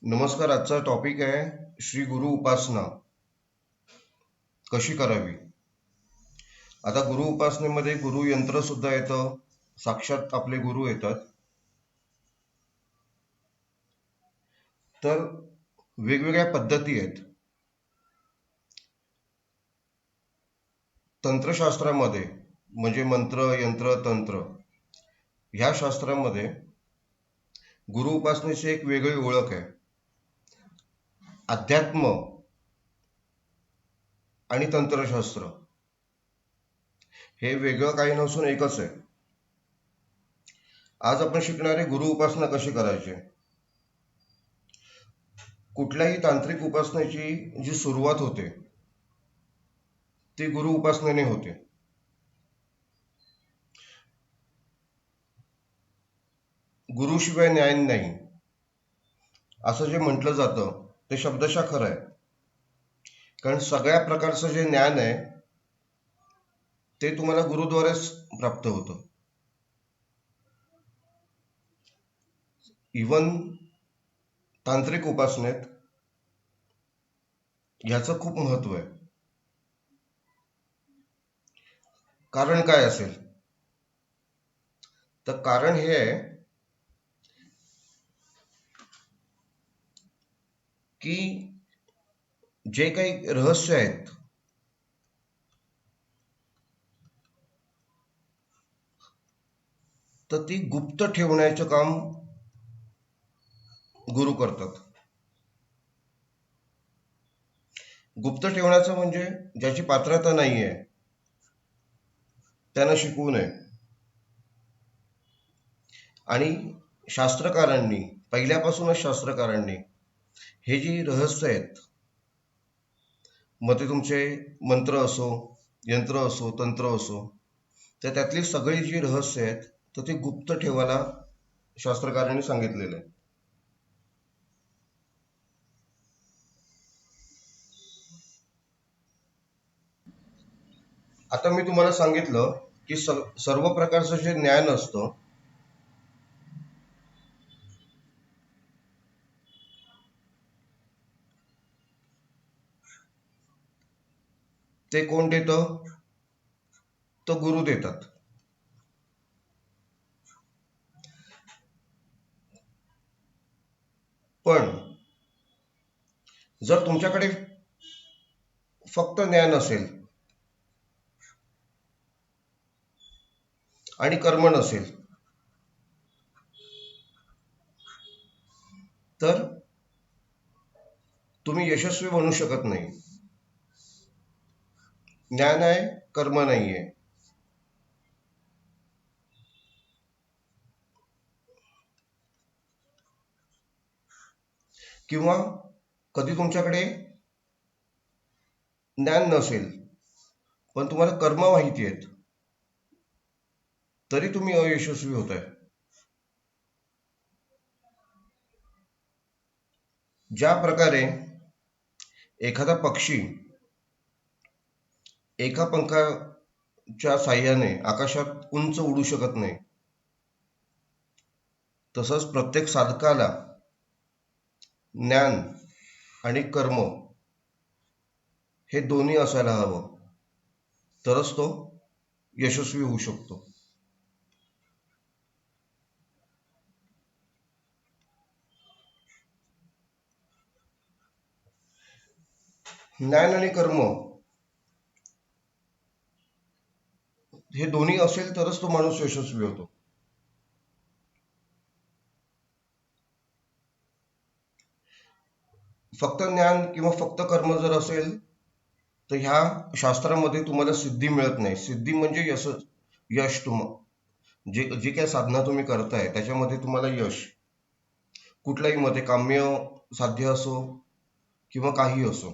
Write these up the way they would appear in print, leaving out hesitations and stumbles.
नमस्कार. आजचा टॉपिक आहे श्री गुरु उपासना कशी करावी. आता गुरु उपासनेमध्ये गुरु यंत्र सुद्धा येतं, साक्षात आपले गुरु येतात. तर वेगवेगळ्या पद्धती आहेत. तंत्रशास्त्रामध्ये म्हणजे मंत्र, यंत्र, तंत्र ह्या शास्त्रामध्ये गुरु उपासनेची एक वेगळी ओळख आहे. अध्यात्म आणि तंत्रशास्त्र हे वेगळं काही नसून एकच आहे. आज आपण शिकणारे गुरु उपासना कशी करायची. कुठल्याही तांत्रिक उपासनेची जी सुरुवात होते ती गुरु उपासनेने होते. गुरुशिवाय न्याय नाही असं जे म्हटलं जातं ते शब्दशः खरं आहे. कारण सगळ्या प्रकारचं जे ज्ञान आहे ते तुम्हाला गुरुद्वारेच प्राप्त होतं. इवन तांत्रिक उपासनेत ह्याचं खूप महत्व आहे. कारण काय असेल तर कारण हे आहे की जे काही रहस्य आहेत तर ती गुप्त ठेवण्याचं काम गुरु करतात. गुप्त ठेवण्याचं म्हणजे ज्याची पात्रता नाहीये त्यानं शिकवू नये. आणि शास्त्रकारांनी पहिल्यापासूनच शास्त्रकारांनी हे जी रहस्य आहेत, मग ते तुमचे मंत्र असो, यंत्र असो, तंत्र असो, तर त्यातली सगळी जी रहस्य आहेत तर ती गुप्त ठेवायला शास्त्रकारांनी सांगितलेलं आहे. आता मी तुम्हाला सांगितलं की सर्व प्रकारचं जे ज्ञान असतं ते कोण देतं, तो गुरु देतात. पण जर तुमच्याकडे फक्त ज्ञान असेल आणि कर्म नसेल तर तुम्ही यशस्वी बनू शकत नाही. ज्ञान आहे, कर्म नाहीये. किंवा कधी तुमच्याकडे ज्ञान नसेल पण तुम्हाला कर्म माहिती आहेत तरी तुम्ही अयशस्वी होताय. ज्या प्रकारे एखादा पक्षी एका पंखाच्या साह्याने आकाशात उंच उडू शकत नाही, तसंच प्रत्येक साधकाला ज्ञान आणि कर्म हे दोन्ही असायला हवं, तरच तो यशस्वी होऊ शकतो. ज्ञान आणि कर्म हे दोन्ही असेल तरच तो माणूस यशस्वी होतो. फक्त ज्ञान किंवा फक्त कर्म जर असेल तर ह्या शास्त्रामध्ये तुम्हाला सिद्धी मिळत नाही. सिद्धी म्हणजे यश जी काय साधना तुम्ही करताय त्याच्यामध्ये तुम्हाला यश कुठल्याही मध्ये, काम्य साध्य असो किंवा काही असो.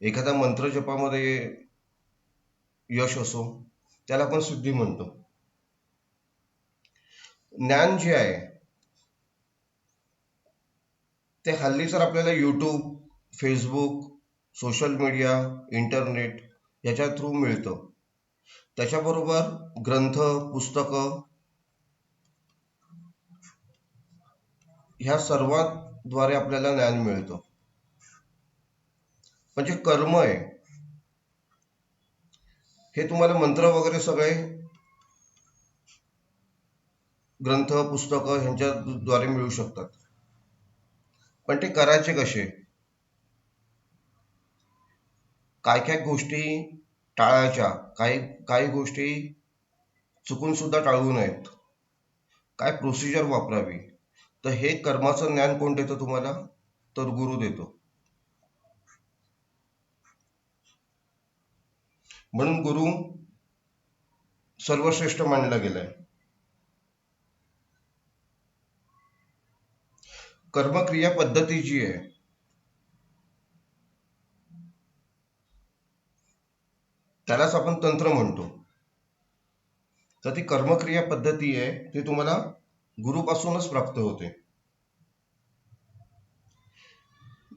एखाद्या मंत्र जपामध्ये यश असो त्याला आपण सिद्धी म्हणतो. ज्ञान जे आहे ते हल्ली तर आपल्याला YouTube, Facebook, social media, internet याच्या थ्रू मिळतं. त्याच्याबरोबर ग्रंथ, पुस्तकं ह्या सर्वांद्वारे आपल्याला ज्ञान मिळतं. म्हणजे कर्म आहे हे तुम्हाला मंत्र वगैरे सगळे ग्रंथ पुस्तकं ह्यांच्या द्वारे मिळू शकतात. पण ते करायचे कसे? काय काय गोष्टी टाळायच्या, काही काही गोष्टी चुकून सुद्धा टाळू नयेत, काय प्रोसिजर वापरावी. तर हे कर्माचं ज्ञान कोण देतं तुम्हाला? तर गुरु देतो. म्हणून गुरु सर्वश्रेष्ठ मानला गेलाय. कर्मक्रिया पद्धती जी आहे त्यालाच आपण तंत्र म्हणतो. तर ती कर्मक्रिया पद्धती आहे ती तुम्हाला गुरुपासूनच प्राप्त होते.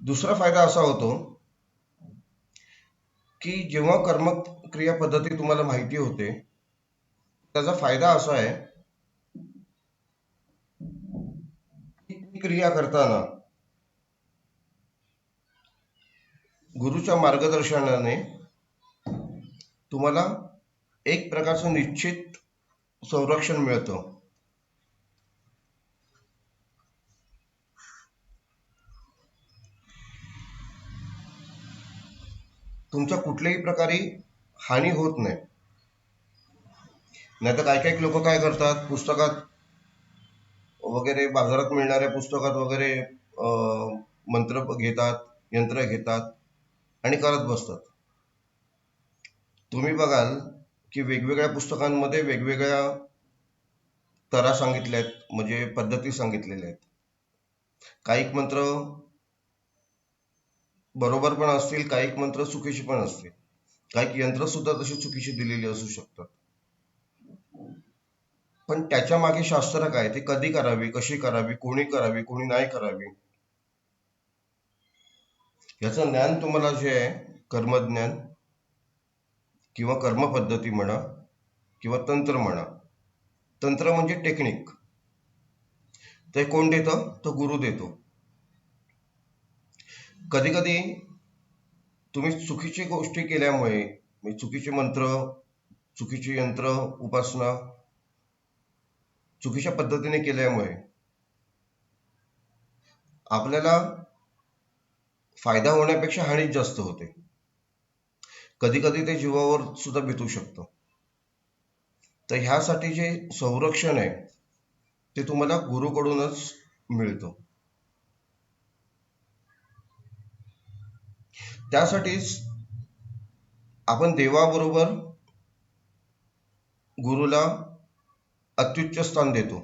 दुसरा फायदा असा होतो की जेव्हा कर्मक्रिया पद्धती तुम्हाला माहिती होते, त्याचा फायदा असा आहे की ती क्रिया करताना गुरुच्या मार्गदर्शनाने तुम्हाला एक प्रकारचं निश्चित संरक्षण मिळतं. तुमच्या कुठल्याही प्रकारे हानी होत नाही. नाहीतर काही काही लोक काय करतात, पुस्तकात वगैरे बाजारात मिळणाऱ्या पुस्तकात वगैरे मंत्र घेतात, यंत्र घेतात आणि करत बसतात. तुम्ही बघाल की वेगवेगळ्या पुस्तकांमध्ये वेगवेगळ्या तरा सांगितल्या आहेत, म्हणजे पद्धती सांगितलेल्या आहेत. काही मंत्र बरोबर पण असतील, काही मंत्र चुकीची पण असतील, काही यंत्र सुद्धा तशी चुकीची दिलेली असू शकतात. पण त्याच्या मागे शास्त्र काय, ते कधी करावी, कशी करावी, कोणी नाही करावी, याचं ज्ञान तुम्हाला जे आहे कर्मज्ञान किंवा कर्मपद्धती म्हणा किंवा तंत्र म्हणा. तंत्र म्हणजे टेक्निक. ते कोण देतं? तो गुरु देतो. कधी कधी तुम्ही चुकीची गोष्टी केल्यामुळे, चुकीचे मंत्र, चुकीची यंत्र उपासना चुकीच्या पद्धतीने केल्यामुळे आपल्याला फायदा होण्यापेक्षा हानीच जास्त होते. कधी कधी ते जीवावर सुद्धा बितू शकतं. तर ह्यासाठी जे संरक्षण आहे ते तुम्हाला गुरुकडूनच मिळतं. त्यासाठीच आपण देवाबरोबर गुरुला अत्युच्च स्थान देतो.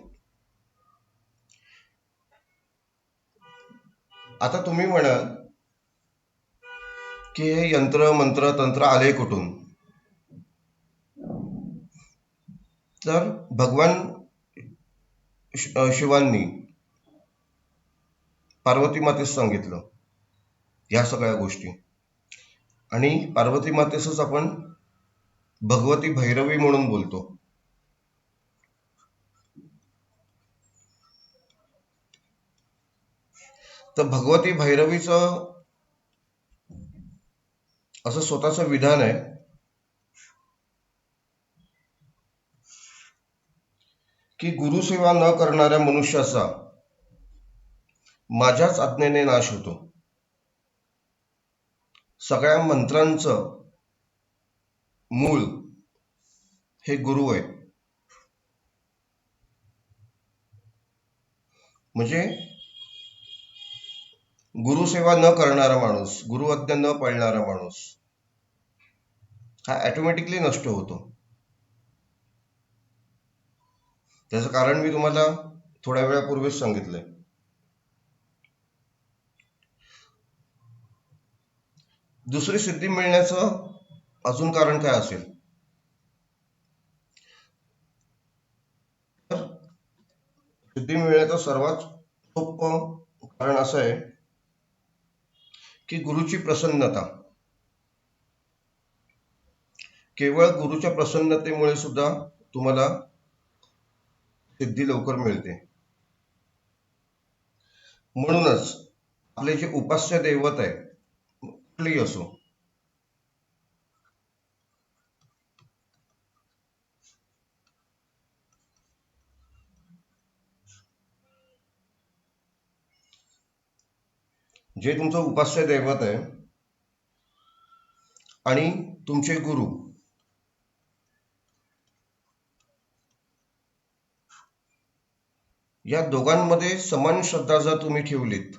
आता तुम्ही म्हणाल की हे यंत्र मंत्र तंत्र आले कुठून? तर भगवान शिवांनी पार्वती मातेस सांगितलं या सगळ्या गोष्टी. आणि पार्वती मातेसच आपण भगवती भैरवी म्हणून बोलतो. तर भगवती भैरवीचं असं स्वतःचं विधान आहे की गुरुसेवा न करणाऱ्या मनुष्याचा माझ्याच आज्ञेने नाश होतो. सगळ्या मंत्रांचं मूळ हे गुरु आहे. म्हणजे गुरुसेवा न करणारा माणूस, गुरु आज्ञा न पाळणारा माणूस हा ऑटोमॅटिकली नष्ट होतो. त्याचं कारण मी तुम्हाला थोड्या वेळापूर्वीच सांगितलंय. दुसरी सिद्धी मिळण्याचं अजून कारण काय असेल? तर सिद्धी मिळण्याचं सर्वात सोपं कारण असं आहे की गुरुची प्रसन्नता. केवळ गुरुच्या प्रसन्नतेमुळे सुद्धा तुम्हाला सिद्धी लवकर मिळते. म्हणूनच आपले जे उपास्य दैवत आहे, कुठलेही असो, जे तुमचं उपास्य दैवत आहे आणि तुमचे गुरु, या दोघांमध्ये समान श्रद्धा जर तुम्ही ठेवलीत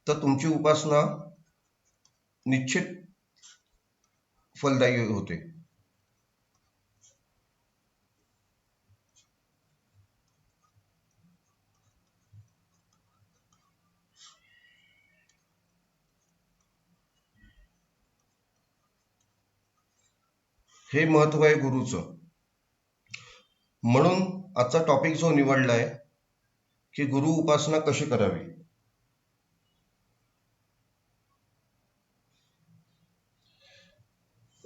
तर तुमची उपासना निश्चित फलदायी होते. हे महत्व आहे गुरुचं. म्हणून आजचा टॉपिक जो निवडलाय की गुरु उपासना कशी करावी.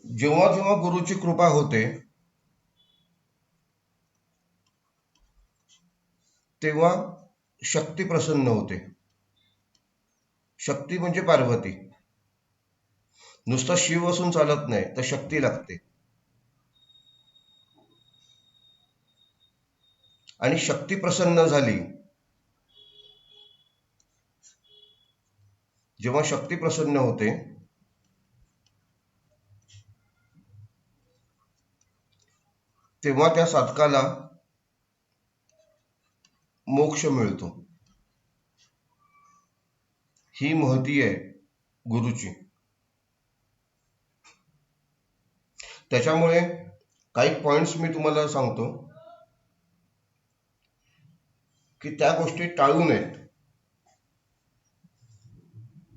जेव्हा जेव्हा गुरुची कृपा होते तेव्हा शक्ती प्रसन्न होते. शक्ती म्हणजे पार्वती. नुसतं शिव असून चालत नाही, तर शक्ती लागते. आणि शक्ती प्रसन्न झाली, जेव्हा शक्ती प्रसन्न होते तेव्हा त्या साधकाला मोक्ष मिळतो. ही महती आहे गुरुची. त्याच्यामुळे काही पॉइंट्स मी तुम्हाला सांगतो की त्या गोष्टी टाळू नयेत.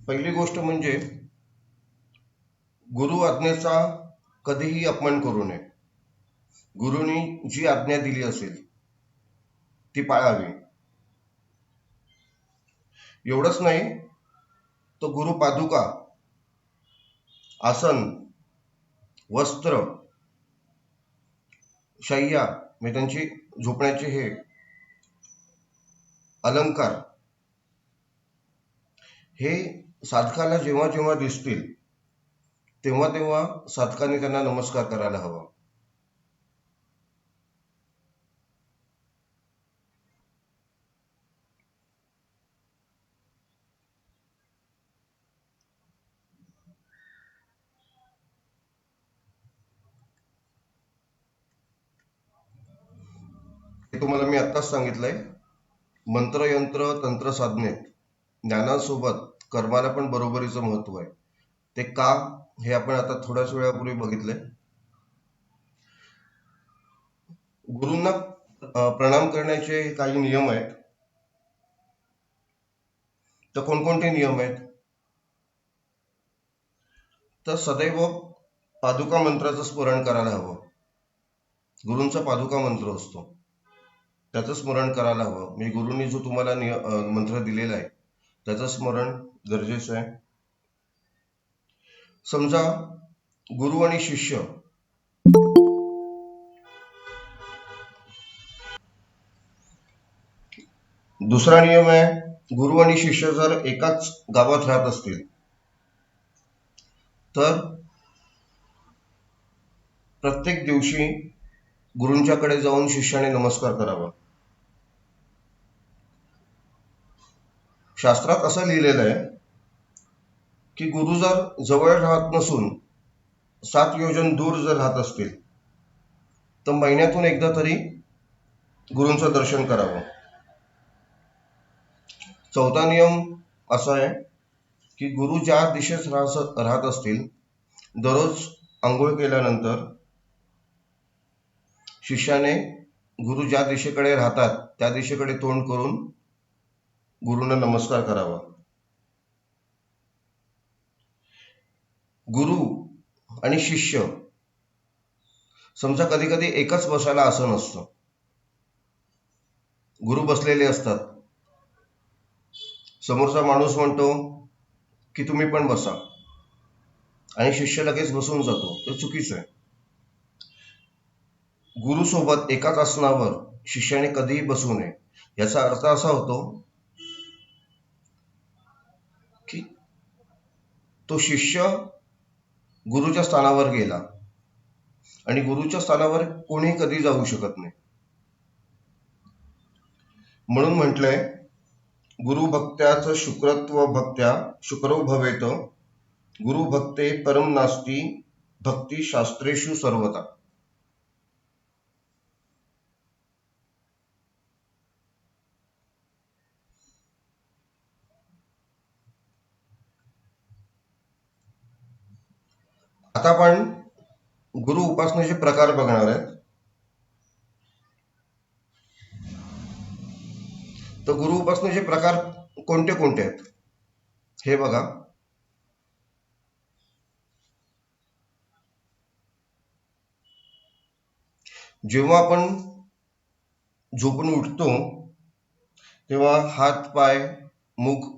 पहिली गोष्ट म्हणजे गुरु आज्ञेचा कधीही अपमान करू नये. गुरुनी जी आज्ञा दिली असेल ती पाळावी. एवढंच नाही तर गुरु पादुका, आसन, वस्त्र, शय्या म्हणजे त्यांची झोपण्याचे हे अलंकार, हे साधकाला जेव्हा जेव्हा दिसतील तेव्हा तेव्हा साधकाने त्यांना नमस्कार करायला हवा. हे तुम्हाला मी आत्ताच सांगितलंय. मंत्र, यंत्र, तंत्र साधनेत ज्ञानासोबत कर्माला पण बरोबरीचं महत्व आहे. ते का, हे आपण आता थोड्याच वेळापूर्वी बघितलंय. गुरूंना प्रणाम करण्याचे काही नियम आहेत. तर कोणकोणते नियम आहेत? तर सदैव पादुका मंत्राचं स्मरण करायला हवं. गुरूंचा पादुका मंत्र असतो, त्याचं स्मरण करायला हवं. म्हणजे गुरूंनी जो तुम्हाला मंत्र दिलेला आहे त्याचं स्मरण गरजेचं आहे. समजा गुरु आणि शिष्य दुसरा नियम आहे, गुरु आणि शिष्य जर एकाच गावात राहत असतील तर प्रत्येक दिवशी गुरूंच्याकडे जाऊन शिष्याने नमस्कार करावा. शास्त्रात असं लिहिलेलं आहे की गुरु जर जवळ राहत नसून 7 योजन दूर जर राहत असतील तर महिन्यातून एकदा तरी गुरूंचं दर्शन करावं. चौथा नियम असा आहे की गुरु ज्या दिशेत राहत असतील दररोज आंघोळ केल्यानंतर शिष्याने गुरु ज्या दिशेकडे राहतात त्या दिशेकडे तोंड करून गुरूंना नमस्कार करावा. गुरु आणि शिष्य समजा कधी कधी एकच बसायला आसन असतं, गुरु बसलेले असतात, समोरचा माणूस म्हणतो की तुम्ही पण बसा आणि शिष्य लगेच बसून जातो, ते चुकीचं आहे. गुरु सोबत एकाच आसनावर शिष्याने कधीही बसू नये. याचा अर्थ असा होतो तो शिष्य गुरुच्या स्थानावर गेला आणि गुरुच्या स्थानावर कोणी कधी जाऊ शकत नाही. म्हणून म्हटलंय, गुरु भक्त्याच शुक्रत्व भक्त्या शुक्रो भवेत, गुरु भक्ते परम नास्ती भक्ती शास्त्रेषु सर्वता. आता आपण गुरु उपासनेचे प्रकार बघणार आहेत. तर गुरु उपासनेचे प्रकार कोणते कोणते आहेत हे बघा. जेव्हा आपण झोपून उठतो तेव्हा हात पाय मुख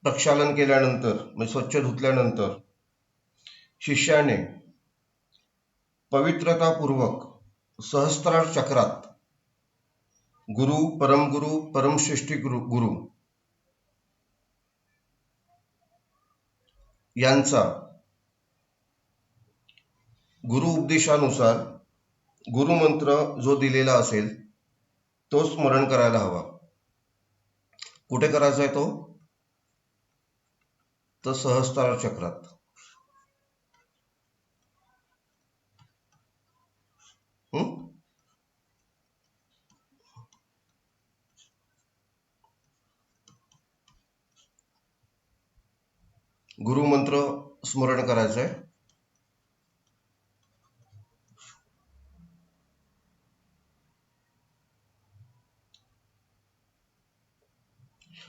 प्रक्षालन केल्यानंतर, म्हणजे स्वच्छ धुतल्यानंतर, शिष्याने पवित्रतापूर्वक सहस्त्रार चक्रात गुरु, परमगुरु, परमश्रेष्ठी गुरु यांचा गुरु उपदेशानुसार गुरुमंत्र जो दिलेला असेल तो स्मरण करायला हवा. कुठे करायचा आहे तो? तर सहस्त्रार चक्रात. गुरुमंत्र स्मरण करायचं आहे.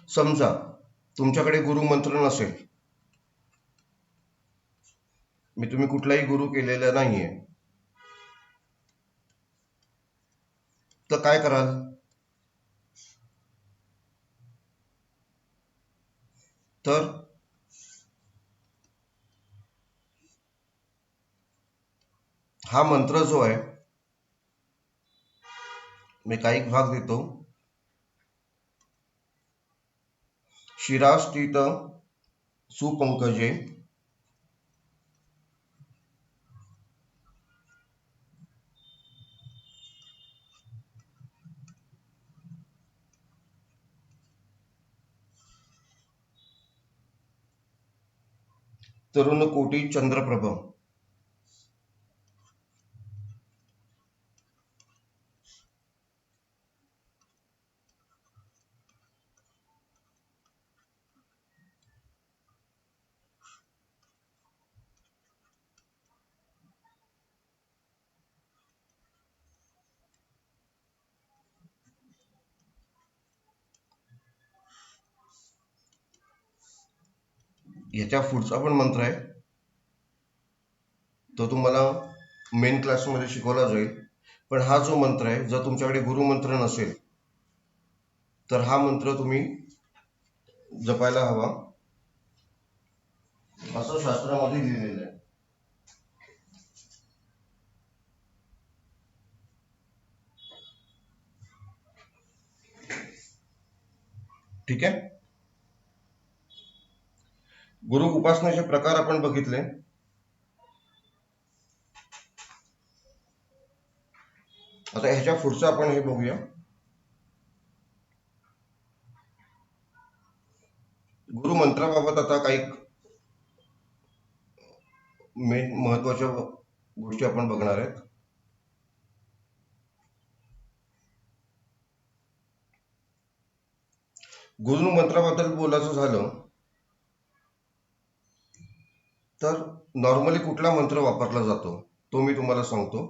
समजा तुमच्याकडे गुरुमंत्र नसेल, तुम्ही कुठलाही गुरु केलेला नाहीये, तर काय कराल? तर हा मंत्र जो आहे, मी काही भाग देतो. शिरास्थित सुपंकजे तरुणकोटी चंद्रप्रभ. याच्या पुढचा पण मंत्र आहे, तो तुम्हाला मेन क्लासमध्ये शिकवला जाईल. पण हा जो मंत्र आहे, जर तुमच्याकडे गुरुमंत्र नसेल तर हा मंत्र तुम्ही जपायला हवा, असं शास्त्रामध्ये लिहिलेलं आहे. ठीक आहे. गुरु उपासनेचे प्रकार आपण बघितले. आता ह्याच्या पुढचं आपण हे बघूया. गुरुमंत्राबाबत आता काही मेन महत्वाच्या गोष्टी आपण बघणार आहेत. गुरुमंत्राबद्दल बोलायचं झालं तर नॉर्मली कुठला मंत्र वापरला जातो तो मी तुम्हाला सांगतो.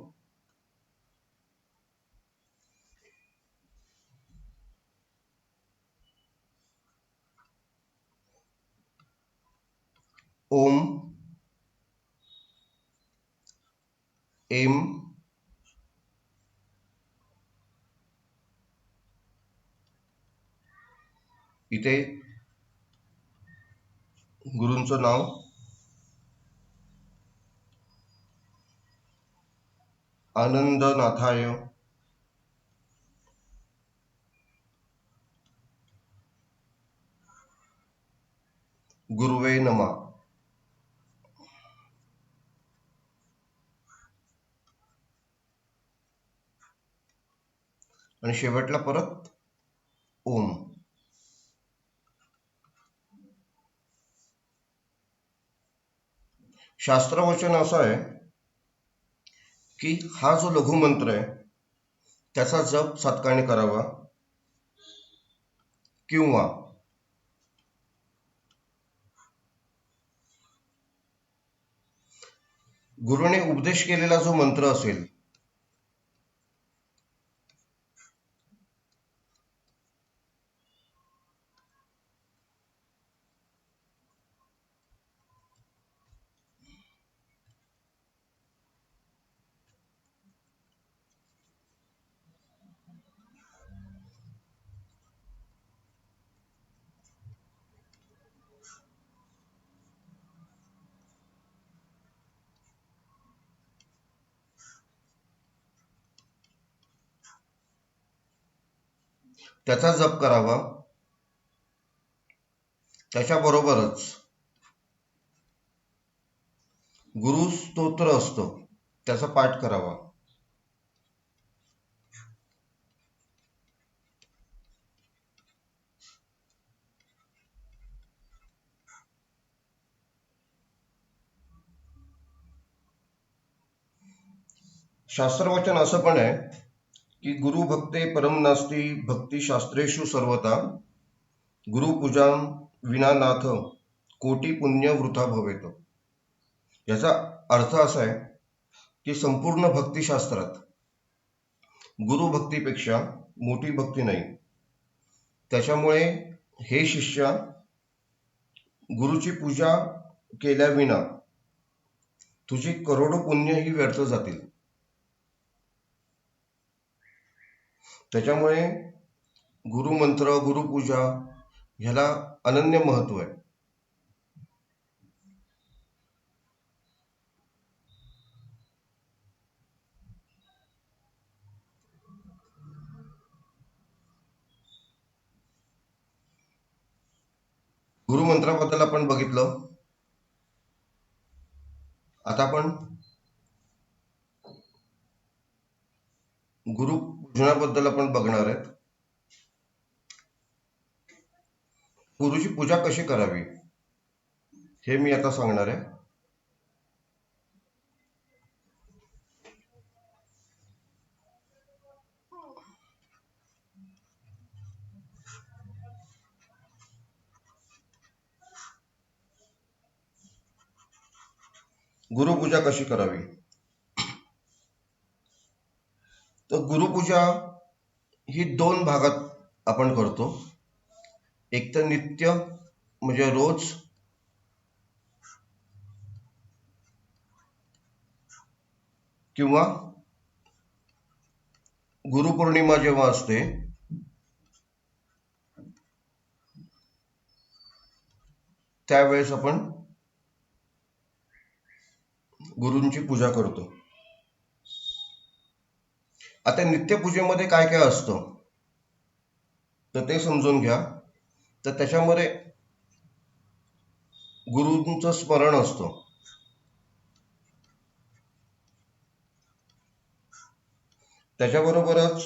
ओम, एम, इथे गुरूंचं नाव, आनंदनाथाय, गुरुवे नमा. आणि शेवटला परत ओम. शास्त्रवचन असं आहे की हा जो लघुमंत्र आहे त्याचा जप सातकाने करावा, किंवा गुरुने उपदेश केलेला जो मंत्र असेल त्याचा जप करावा. त्याच्याबरोबरच गुरु स्तोत्र असतो त्याचा पाठ करावा. शास्त्रवचन असं पण आहे की गुरु भक्ते परम नास्ती भक्ती शास्त्रेषु सर्वता, गुरुपूजा विना नाथ कोटी पुण्य वृथा भवेत. याचा अर्थ असा आहे की संपूर्ण भक्तिशास्त्रात गुरुभक्तीपेक्षा मोठी भक्ती नाही. त्याच्यामुळे हे शिष्य गुरुची पूजा केल्याविना तुझी करोडो पुण्य ही व्यर्थ जातील. त्याच्यामुळे गुरुमंत्र गुरुपूजा ह्याला अनन्य महत्व आहे. गुरुमंत्राबद्दल आपण बघितलं. आता आपण गुरुपूजनाबद्दल आपण बघणार आहेत. गुरुची पूजा कशी करावी हे मी आता सांगणार आहे. गुरुपूजा कशी करावी. तर गुरुपूजा ही दोन भागात आपण करतो. एक तर नित्य म्हणजे रोज, किंवा गुरुपौर्णिमा जेव्हा असते त्यावेळेस आपण गुरूंची पूजा करतो. आता नित्यपूजेमध्ये काय काय असतं तर ते समजून घ्या. तर त्याच्यामध्ये गुरूंचं स्मरण असतं. त्याच्याबरोबरच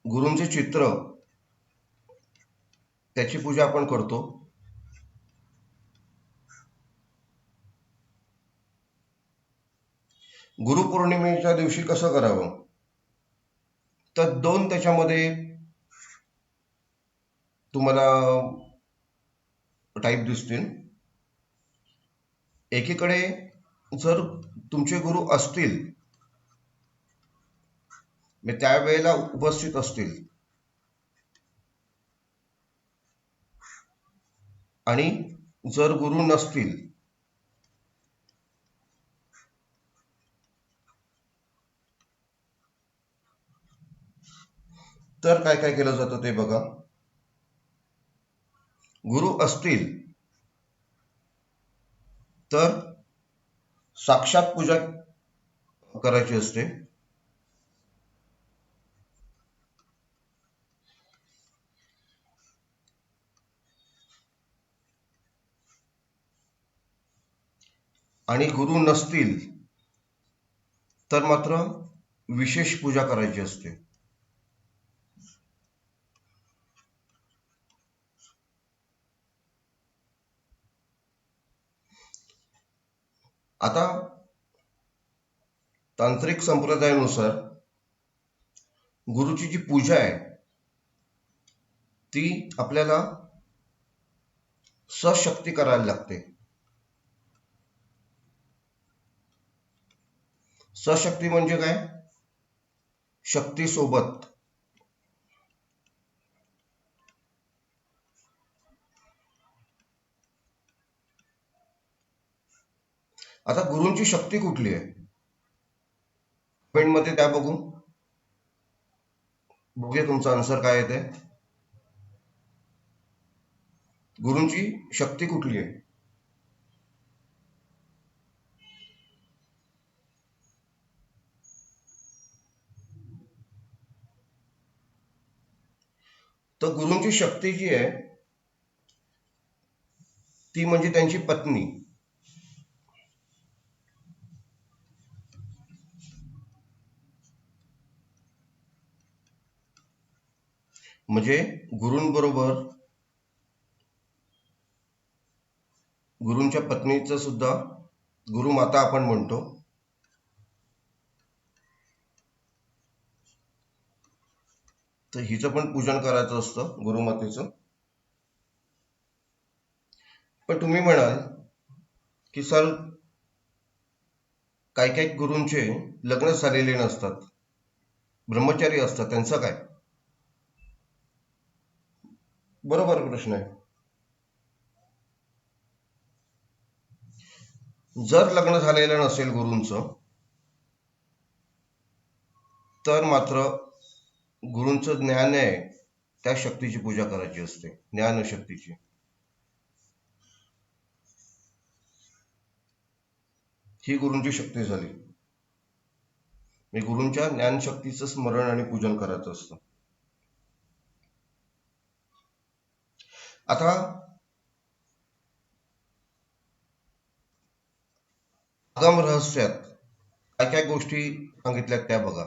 गुरूंचे चित्र त्याची पूजा आपण करतो. गुरुपौर्णिमेच्या दिवशी कसं करावं तर दोन त्याच्यामध्ये तुम्हाला टाईप दिसतील. एकीकडे जर तुमचे गुरु असतील त्यावेळेला उपस्थित असतील, आणि जर गुरु नसतील तर काय काय केलं जातं ते बघा. गुरु असतील तर साक्षात पूजा करायची असते. आणि गुरु नसतील तर मात्र विशेष पूजा करायची असते. आता तांत्रिक संप्रदायानुसार गुरुची जी पूजा आहे ती आपल्याला सशक्ती करायला लागते. सशक्ती म्हणजे काय? शक्ती सोबत. आता गुरूंची शक्ती कुठली आहे? कमेंट मध्ये त्या बघूया तुमचा आन्सर काय येते. गुरूंची शक्ती कुठली आहे? तर गुरूंची शक्ती जी आहे ती म्हणजे त्यांची पत्नी. म्हणजे गुरूंबरोबर गुरूंच्या पत्नीचं सुद्धा गुरुमाता आपण म्हणतो. तर हिचं पण पूजन करायचं असतं गुरुमातेचं. पण तुम्ही म्हणाल की सर काही काही गुरूंचे लग्न झालेले नसतात, ब्रह्मचारी असतात, त्यांचं काय? बरोबर प्रश्न आहे. जर लग्न झालेलं नसेल गुरूंचं तर मात्र गुरूंचं ज्ञान आहे त्या शक्तीची पूजा करायची असते, ज्ञानशक्तीची. ही गुरूंची शक्ती झाली. मी गुरूंच्या ज्ञानशक्तीचं स्मरण आणि पूजन करायचं असतं. आता आगम रहस्यात काय काय गोष्टी सांगितल्यात त्या बघा.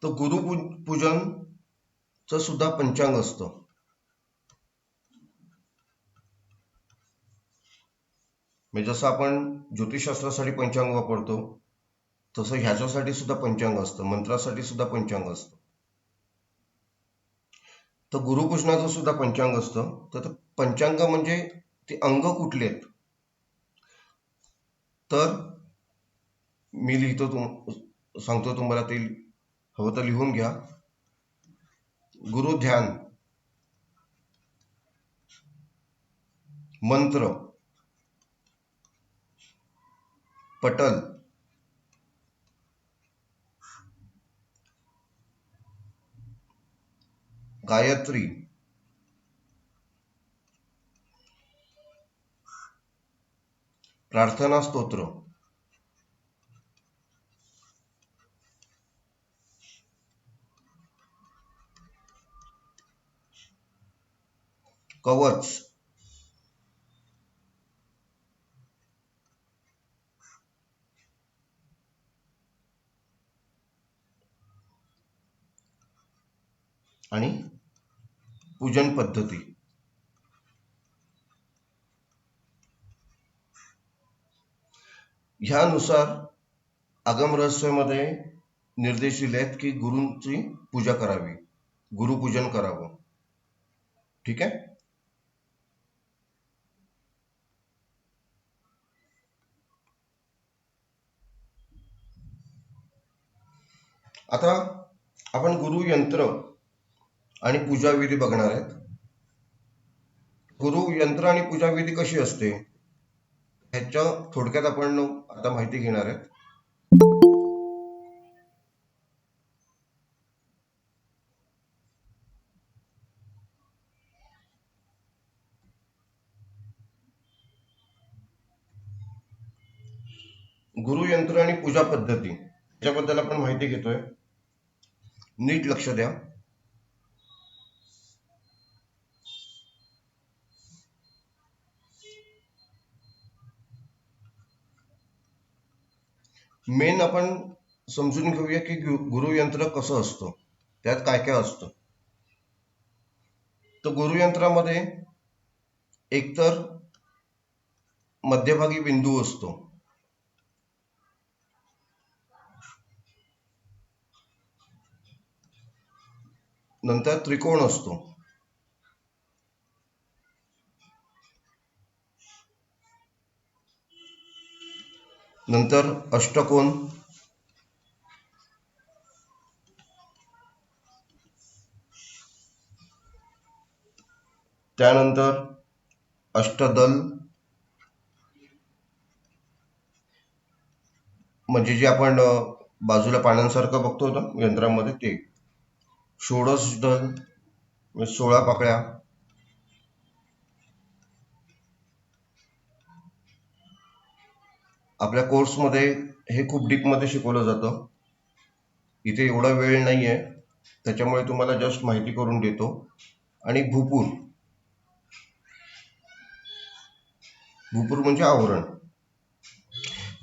तर गुरुपूजनचं सुद्धा पंचांग असतं. म्हणजे जसं आपण ज्योतिषशास्त्रासाठी पंचांग वापरतो तसं ह्याच्यासाठी सुद्धा पंचांग असतं, मंत्रासाठी सुद्धा पंचांग असतं. तर गुरुपूजनाचं सुद्धा पंचांग असतं. तर पंचांग म्हणजे ते अंग कुठले आहेत? तर मी सांगतो तुम्हाला, ते हवं तर लिहून घ्या. गुरु ध्यान, मंत्र, पटल, गायत्री, प्रार्थना स्तोत्र, कवच, आणि पूजन पद्धती. ह्यानुसार आगम रहस्यामध्ये निर्देश दिले आहेत की गुरूंची पूजा करावी, गुरुपूजन करावं. ठीक आहे. आता आपण गुरुयंत्र आणि पूजाविधी बघणार आहेत. गुरुयंत्र आणि पूजाविधी कशी असते ह्याच्या थोडक्यात आपण आता माहिती घेणार आहेत. गुरुयंत्र आणि पूजा पद्धती याच्याबद्दल आपण माहिती घेतोय. नीट लक्ष द्या. मेन आपण समजून घेऊया की गुरुयंत्र कसं असतं, त्यात काय काय असतं. तर गुरुयंत्रामध्ये एकतर मध्यभागी बिंदू असतो, नंतर त्रिकोण असतो, नंतर अष्टकोन, त्यानंतर अष्टदल, म्हणजे जे आपण बाजूला पानांसारखं बघतो ना यंत्रामध्ये ते, षोडश दल म्हणजे 16 पाकळ्या, आपल्या कोर्समध्ये हे खूप डीपमध्ये शिकवलं जातं. इथे एवढा वेळ नाही आहे, त्याच्यामुळे तुम्हाला जस्ट माहिती करून देतो. आणि भूपूर, भूपूर म्हणजे आवरण.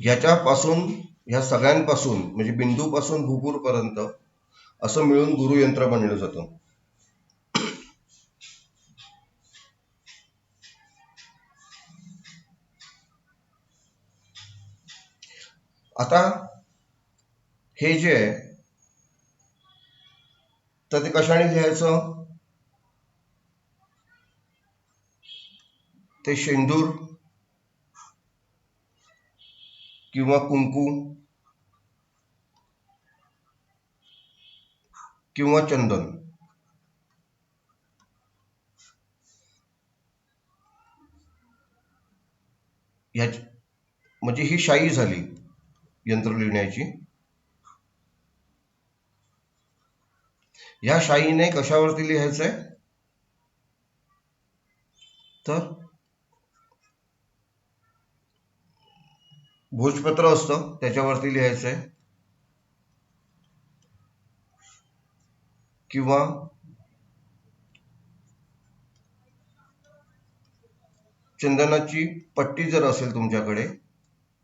याच्यापासून, ह्या सगळ्यांपासून म्हणजे बिंदूपासून भूपूरपर्यंत असं मिळून गुरुयंत्र बनलं जातं. आता हे जे आहे तर ते कशाने लिहायचं, ते शेंदूर किंवा कुंकू किंवा चंदन, ह्याची म्हणजे ही शाई झाली यंत्र लिहिण्याची. ह्या शाईने कशावरती लिहायचंय, तर भोजपत्र असतं त्याच्यावरती लिहायचंय, किंवा चंदनाची पट्टी जर असेल तुमच्याकडे,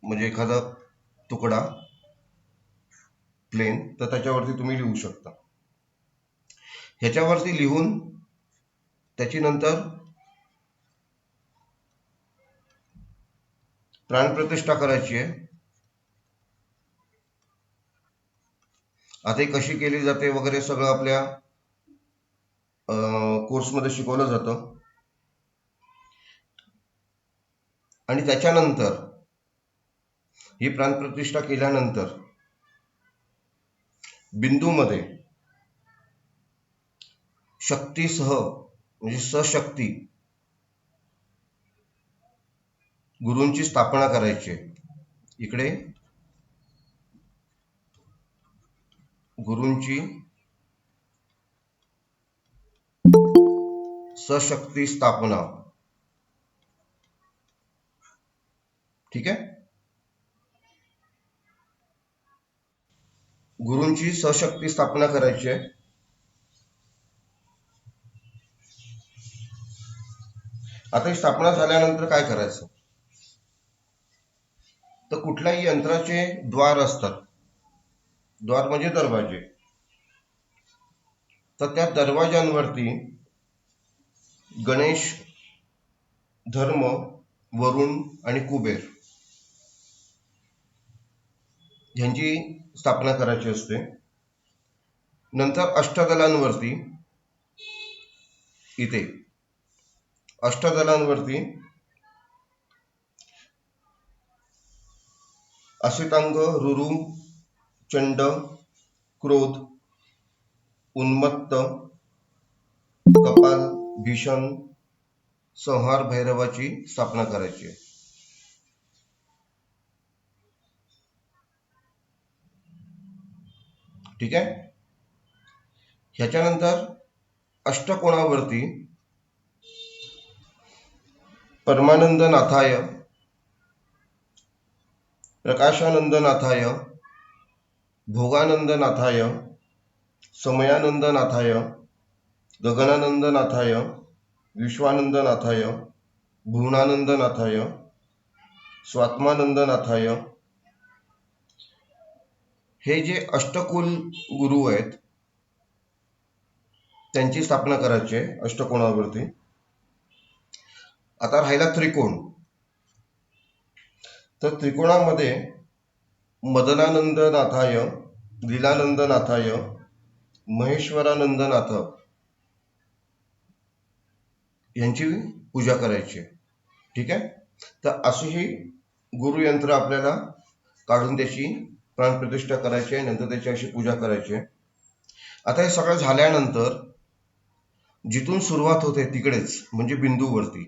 म्हणजे एखादा तुकडा प्लेन, तर त्याच्यावरती तुम्ही लिहू शकता. ह्याच्यावरती लिहून त्याची नंतर प्राणप्रतिष्ठा करायची आहे. आता ही कशी केली जाते वगैरे सगळं आपल्या कोर्समध्ये शिकवलं जातं. आणि त्याच्यानंतर ही प्राणप्रतिष्ठा केल्यानंतर बिंदूमध्ये शक्तीसह म्हणजे सशक्ती गुरूंची स्थापना करायची. इकडे गुरूंची सशक्ती स्थापना, ठीक आहे. गुरूंची सशक्ती स्थापना करायची आहे. आता ही स्थापना झाल्यानंतर काय करायचं, तर कुठल्याही यंत्राचे द्वार असतात, द्वार म्हणजे दरवाजे, तर त्या दरवाजांवरती गणेश, धर्म, वरुण आणि कुबेर यांची स्थापना करायची असते. नंतर अष्टदलांवरती, इथे अष्टदलांवरती असितांग, रुरु, चंड, क्रोध, उन्मत्त, कपाल, भीषण, संहार भैरवाची स्थापना करायची आहे. ठीक आहे. ह्याच्यानंतर अष्टकोणावरती परमानंद नाथाय, प्रकाशानंद नाथाय, भोगानंद नाथाय, समयानंदनाथाय, गगनानंदनाथाय, विश्वानंदनाथाय, भुवनानंदनाथाय, स्वात्मानंदनाथाय, हे जे अष्टकुल गुरु आहेत त्यांची स्थापना करायची आहे अष्टकोनावरती. आता राहिला त्रिकोण. तर त्रिकोणामध्ये मदनानंदनाथाय, लीलानंदनाथाय, महेश्वरानंदनाथ यांची पूजा करायची. ठीक आहे. तर अशी ही गुरुयंत्र आपल्याला काढून त्याची प्राणप्रतिष्ठा करायची आहे, नंतर त्याची अशी पूजा करायची आहे. आता हे सगळं झाल्यानंतर जिथून सुरुवात होते तिकडेच म्हणजे बिंदूवरती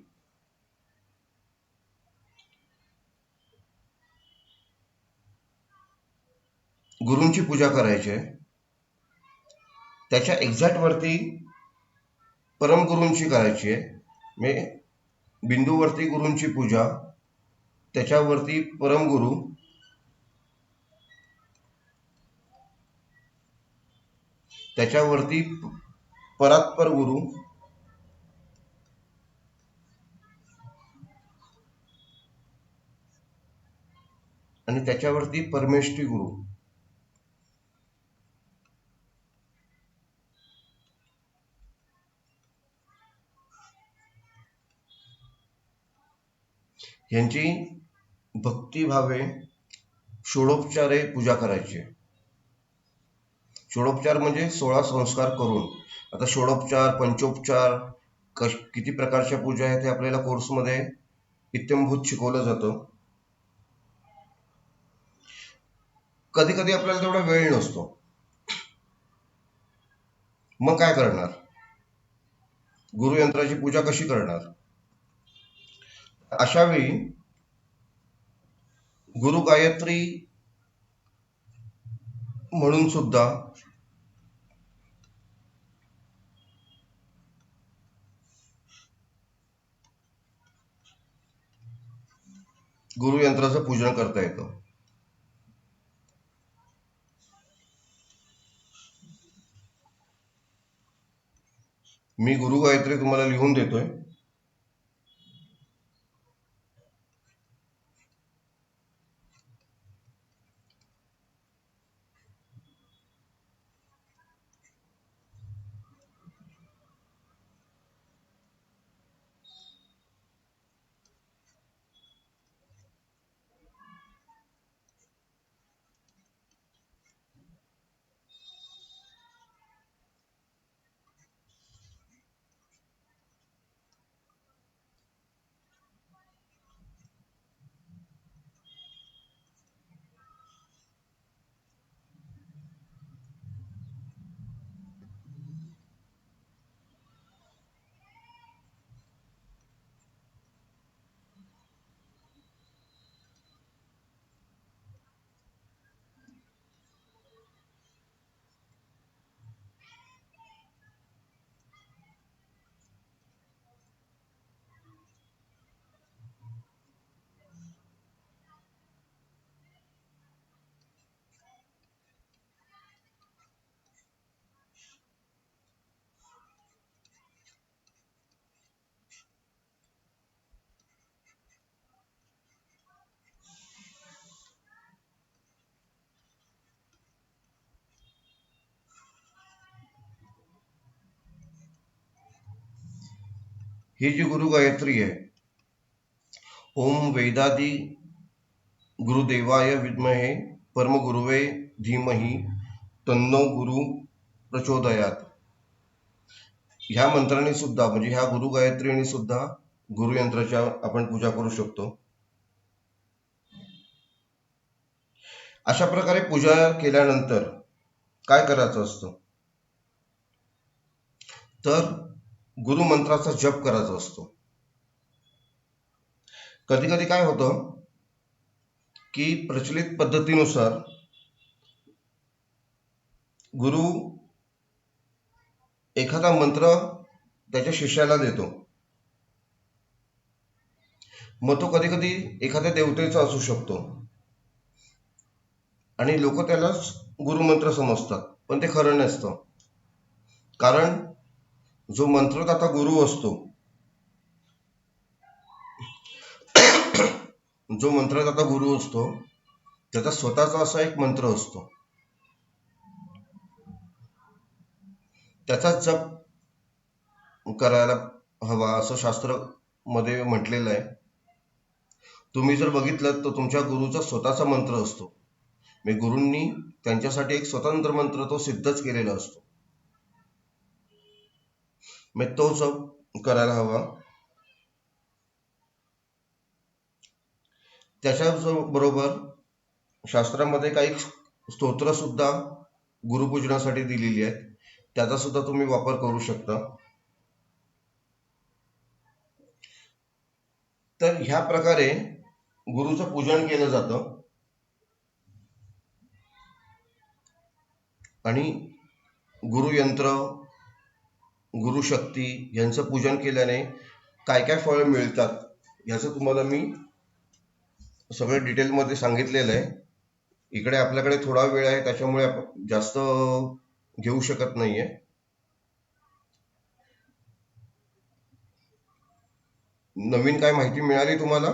गुरूंची पूजा करायची आहे. त्याच्या एक्झॅक्ट वरती परमगुरूंची करायची आहे. म्हणजे बिंदूवरती गुरूंची पूजा, त्याच्यावरती परमगुरू, त्याच्यावरती परात्पर गुरु, आणि त्याच्यावरती परमेष्ठी गुरु. यांची भक्तिभावे षोडोपचारे पूजा करायची. षोडोपचार म्हणजे 16 संस्कार करून. आता षोडोपचार, पंचोपचार, किती प्रकारच्या पूजा आहेत हे आपल्याला कोर्समध्ये इत्यंभूत शिकवलं जातं. कधी कधी आपल्याला तेवढा वेळ नसतो, मग काय करणार? गुरुयंत्राची पूजा कशी करणार? अशा वेळी गुरु गायत्री म्हणून सुद्धा गुरुयंत्राचं पूजन करता येतं. मी गुरु गायत्री तुम्हाला लिहून देतोय. ही जी गुरु गायत्री आहे, ओम वेदादी गुरुदेवाय विद्महे परमगुरुवे धीमहि तन्नो गुरु प्रचोदयात, ह्या मंत्राने सुद्धा म्हणजे ह्या गुरु गायत्रीने सुद्धा गुरुयंत्राच्या आपण पूजा करू शकतो. अशा प्रकारे पूजा केल्यानंतर काय करायचं असतं? तर गुरुमंत्राचा जप करायचा असतो. कधी कधी काय होतं की प्रचलित पद्धतीनुसार गुरु एखादा मंत्र त्याच्या शिष्याला देतो, मग तो कधी कधी एखाद्या देवतेचा असू शकतो आणि लोक त्यालाच गुरुमंत्र समजतात, पण ते खरं नसतं. कारण जो मंत्रदाता गुरु असतो, जो मंत्रदाता गुरु असतो त्याचा स्वतःचा असा एक मंत्र असतो, त्याचाच जप करायला हवा असं शास्त्र मध्ये म्हटलेलं आहे. तुम्ही जर बघितलं तर तुमच्या गुरुचा स्वतःचा मंत्र असतो, मी गुरूंनी त्यांच्यासाठी एक स्वतंत्र मंत्र तो सिद्धच केलेला असतो, मग तो जप करायला हवा. त्याच्या बरोबर शास्त्रामध्ये काही स्तोत्र सुद्धा गुरुपूजनासाठी दिलेली आहेत, त्याचा सुद्धा तुम्ही वापर करू शकता. तर ह्या प्रकारे गुरुचं पूजन केलं जातं. आणि गुरुयंत्र, गुरुशक्ती यांचं पूजन केल्याने काय काय फळ मिळतात याचं तुम्हाला मी सगळं डिटेलमध्ये सांगितलेलं आहे. इकडे आपल्याकडे थोडा वेळ आहे त्याच्यामुळे आपण जास्त घेऊ शकत नाहीये. नवीन काय माहिती मिळाली तुम्हाला?